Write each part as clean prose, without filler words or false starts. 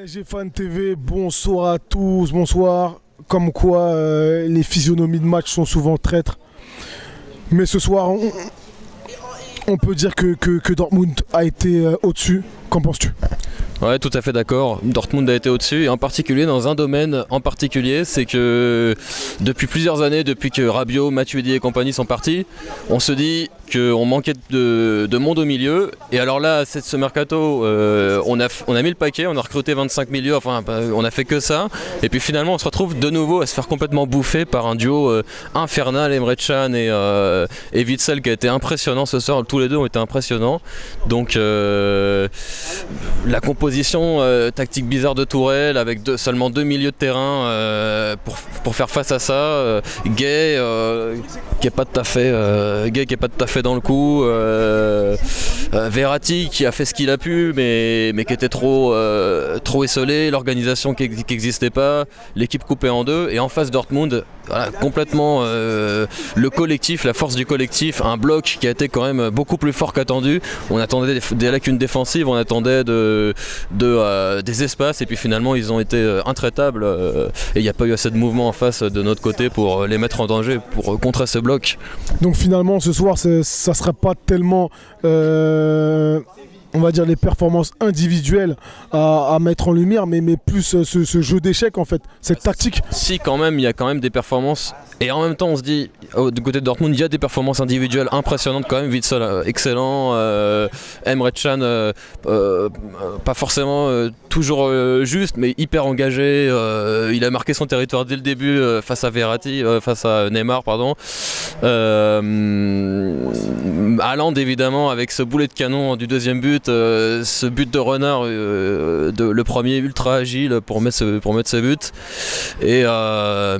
PSG Fan TV, bonsoir à tous, bonsoir. Comme quoi les physionomies de match sont souvent traîtres. Mais ce soir, on peut dire que Dortmund a été au-dessus. Qu'en penses-tu ? Ouais, tout à fait d'accord. Dortmund a été au-dessus et en particulier dans un domaine en particulier, c'est que depuis plusieurs années, depuis que Rabiot, Matuidi et compagnie sont partis, on se dit qu'on manquait de monde au milieu. Et alors là, ce mercato, on a mis le paquet, on a recruté 25 milieux, enfin on a fait que ça. Et puis finalement, on se retrouve de nouveau à se faire complètement bouffer par un duo infernal, Emre Can et Witsel, qui a été impressionnant ce soir. Tous les deux ont été impressionnants. Donc la composition tactique bizarre de Tourelle avec seulement deux milieux de terrain pour faire face à ça. Gay qui est pas tout à fait dans le coup. Verratti qui a fait ce qu'il a pu mais qui était trop esselé, l'organisation qui n'existait pas, l'équipe coupée en deux et en face Dortmund, voilà, complètement le collectif, la force du collectif, un bloc qui a été quand même beaucoup plus fort qu'attendu. On attendait des lacunes défensives, on attendait des espaces et puis finalement ils ont été intraitables et il n'y a pas eu assez de mouvement en face de notre côté pour les mettre en danger, pour contrer ce bloc. Donc finalement ce soir ça ne sera pas tellement on va dire les performances individuelles à mettre en lumière, mais plus ce jeu d'échecs en fait, cette tactique. Si quand même, il y a quand même des performances, et en même temps on se dit, du côté de Dortmund, il y a des performances individuelles impressionnantes quand même. Witsel excellent, Emre Can pas forcément toujours juste, mais hyper engagé, il a marqué son territoire dès le début face à Verratti, face à Neymar pardon. Haaland évidemment avec ce boulet de canon du deuxième but, ce but de renard, le premier ultra agile pour mettre ce but. Et,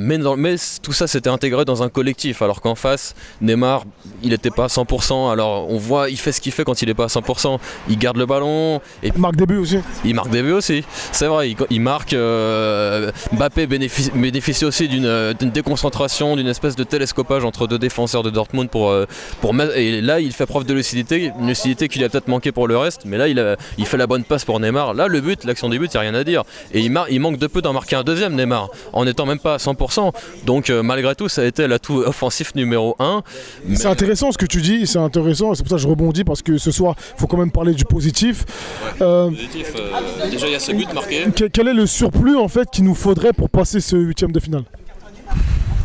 mais tout ça s'était intégré dans un collectif, alors qu'en face, Neymar, il n'était pas à 100%. Alors on voit, il fait ce qu'il fait quand il n'est pas à 100%. Il garde le ballon. Et il marque des buts aussi. Il marque des buts aussi, c'est vrai. Il marque. Mbappé bénéficie aussi d'une déconcentration, d'une espèce de télescopage entre deux défenseurs de Dortmund pour mettre. Et là, il fait preuve de lucidité, une lucidité qu'il a peut-être manqué pour le reste. Mais là, il fait la bonne passe pour Neymar. Là, le but, l'action du but, il n'y a rien à dire. Et il manque de peu d'en marquer un deuxième, Neymar, en n'étant même pas à 100%. Donc, malgré tout, ça a été l'atout offensif numéro 1. Mais... C'est intéressant ce que tu dis, c'est intéressant. C'est pour ça que je rebondis, parce que ce soir, il faut quand même parler du positif. Ouais, positif déjà, il y a ce but marqué. Quel est le surplus, en fait, qu'il nous faudrait pour passer ce huitième de finale ?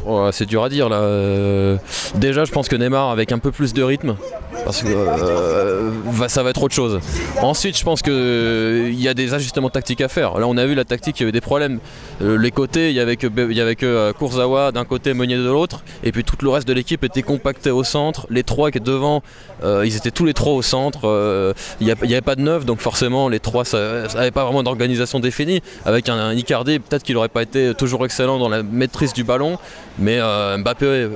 Oh, c'est dur à dire là. Déjà, je pense que Neymar avec un peu plus de rythme, parce que ça va être autre chose. Ensuite, je pense qu'il y a des ajustements tactiques à faire. Là, on a vu la tactique, il y avait des problèmes. Les côtés, il y avait que Kurzawa d'un côté, Meunier de l'autre, et puis tout le reste de l'équipe était compacté au centre. Les trois qui étaient devant, ils étaient tous les trois au centre. Il n'y avait pas de neuf, donc forcément, les trois, ça n'avait pas vraiment d'organisation définie. Avec un Icardi, peut-être qu'il n'aurait pas été toujours excellent dans la maîtrise du ballon. Mais Mbappé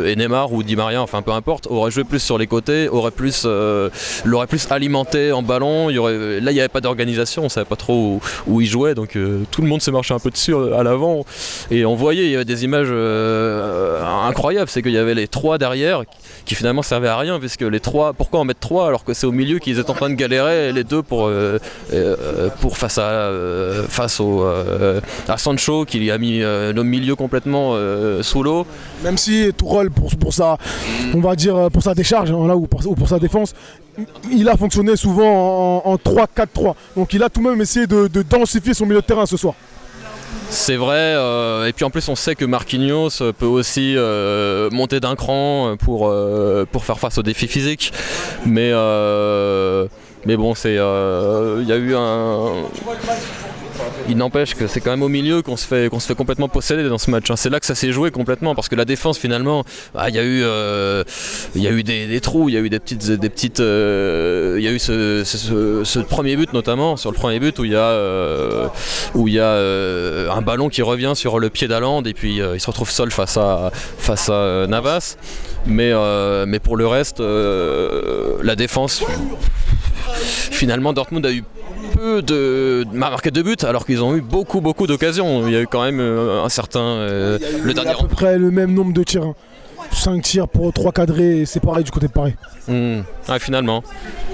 et Neymar ou Di Maria, enfin peu importe, auraient joué plus sur les côtés, l'aurait plus alimenté en ballon. Là, il n'y avait pas d'organisation, on ne savait pas trop où ils jouaient, donc tout le monde s'est marché un peu dessus à l'avant. Et on voyait, il y avait des images incroyables, c'est qu'il y avait les trois derrière qui finalement servaient à rien, puisque les trois, pourquoi en mettre trois alors que c'est au milieu qu'ils étaient en train de galérer, les deux pour face à Sancho, qui a mis le milieu complètement sous l'eau. Même si Tourelle pour sa, on va dire pour sa décharge là, ou pour sa défense, il a fonctionné souvent en 3-4-3. Donc il a tout de même essayé de densifier son milieu de terrain ce soir. C'est vrai, et puis en plus on sait que Marquinhos peut aussi monter d'un cran pour faire face aux défis physiques. Mais bon, il y a eu il n'empêche que c'est quand même au milieu qu'on se fait complètement posséder dans ce match. C'est là que ça s'est joué complètement, parce que la défense finalement, il y a eu des trous, il y a eu il y a eu ce premier but notamment, sur le premier but où il y a un ballon qui revient sur le pied d'Haaland et puis il se retrouve seul face à Navas. Mais pour le reste, la défense, finalement Dortmund a eu marqué 2 buts alors qu'ils ont eu beaucoup d'occasions. Il y a eu quand même un certain le dernier à peu près le même nombre de tirs. 5 tirs pour 3 cadrés, et c'est pareil du côté de Paris. Ouais, finalement.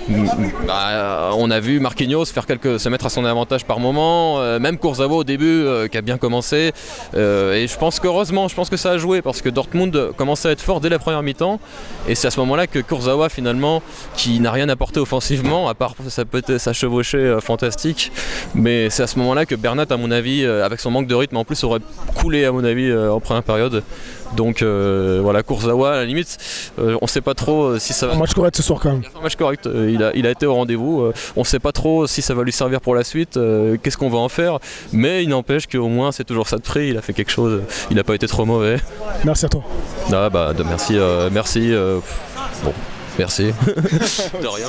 On a vu Marquinhos se mettre à son avantage par moment, même Kurzawa au début qui a bien commencé. Et je pense qu'heureusement, je pense que ça a joué parce que Dortmund commençait à être fort dès la première mi-temps. Et c'est à ce moment-là que Kurzawa finalement, qui n'a rien apporté offensivement, à part sa chevauchée fantastique, mais c'est à ce moment-là que Bernat, à mon avis, avec son manque de rythme en plus, aurait coulé à mon avis en première période. Donc voilà, Kurzawa à la limite, on ne sait pas trop si ça va... Un match correct ce soir quand même. Un match correct, il a été au rendez-vous, on ne sait pas trop si ça va lui servir pour la suite, qu'est-ce qu'on va en faire, mais il n'empêche qu'au moins c'est toujours ça de prix, il a fait quelque chose, il n'a pas été trop mauvais. Merci à toi. Ah bah merci, bon, merci. De rien.